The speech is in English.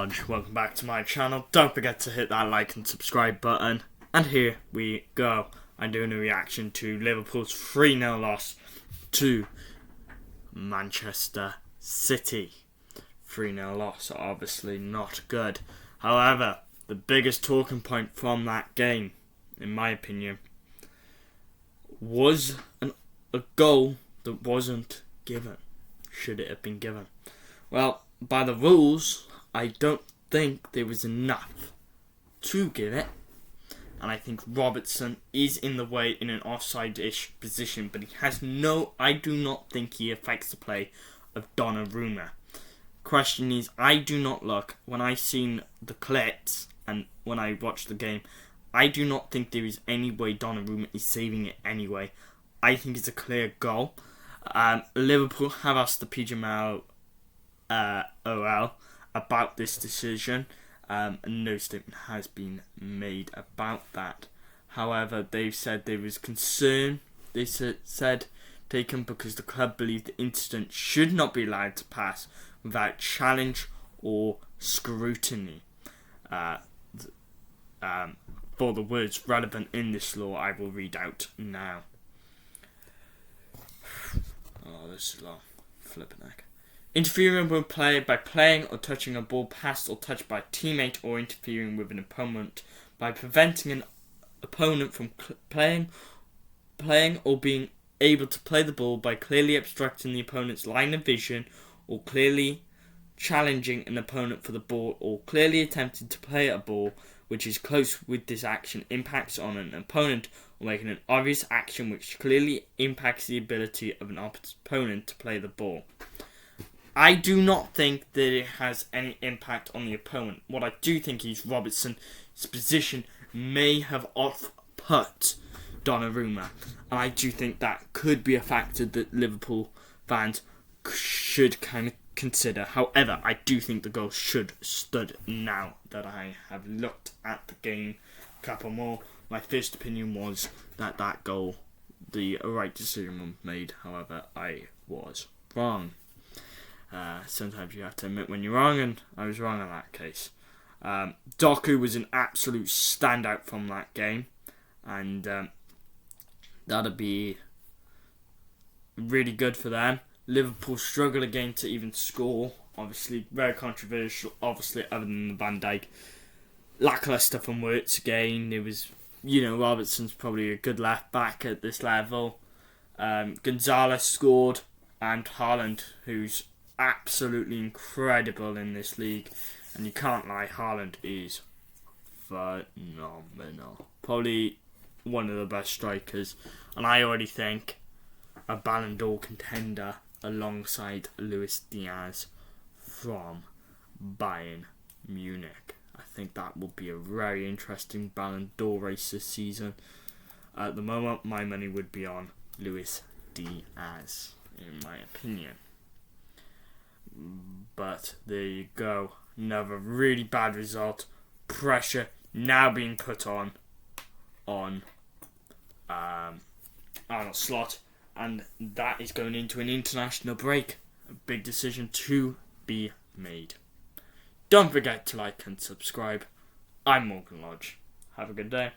Lodge. Welcome back to my channel. Don't forget to hit that like and subscribe button. And here we go. I'm doing a reaction to Liverpool's 3-0 loss to Manchester City. 3-0 loss, obviously not good. However, the biggest talking point from that game, in my opinion, was a goal that wasn't given. Should it have been given? Well, by the rules, I don't think there was enough to give it. And I think Robertson is in the way in an offside-ish position, but he has I do not think he affects the play of Donnarumma. Question is, I do not look, when I seen the clips and when I watched the game, I do not think there is any way Donnarumma is saving it anyway. I think it's a clear goal. Liverpool have asked the PGMOL OL about this decision. No statement has been made about that. However, they've said there was concern. They said taken because the club believed the incident should not be allowed to pass without challenge or scrutiny. For the words relevant in this law, I will read out now. Oh, this is long. Flipping heck. Interfering with play by playing or touching a ball passed or touched by a teammate, or interfering with an opponent by preventing an opponent from playing or being able to play the ball by clearly obstructing the opponent's line of vision, or clearly challenging an opponent for the ball, or clearly attempting to play a ball which is close with this action impacts on an opponent, or making an obvious action which clearly impacts the ability of an opponent to play the ball. I do not think that it has any impact on the opponent. What I do think is Robertson's position may have off-put Donnarumma. And I do think that could be a factor that Liverpool fans should kind of consider. However, I do think the goal should stood now that I have looked at the game a couple more. My first opinion was that that goal, the right decision was made. However, I was wrong. Sometimes you have to admit when you're wrong, and I was wrong in that case. Doku was an absolute standout from that game, and that'll be really good for them. Liverpool struggled again to even score. Obviously, very controversial. Obviously, other than the Van Dijk, lackluster from Wirtz again. There was, Robertson's probably a good left back at this level. Gonzalez scored, and Haaland, who's absolutely incredible in this league, and you can't lie, Haaland is phenomenal. Probably one of the best strikers, and I already think a Ballon d'Or contender alongside Luis Diaz from Bayern Munich. I think that will be a very interesting Ballon d'Or race this season. At the moment, my money would be on Luis Diaz, in my opinion. But there you go. Another really bad result. Pressure now being put on Arnold Slot, and that is going into an international break. A big decision to be made. Don't forget to like and subscribe. I'm Morgan Lodge. Have a good day.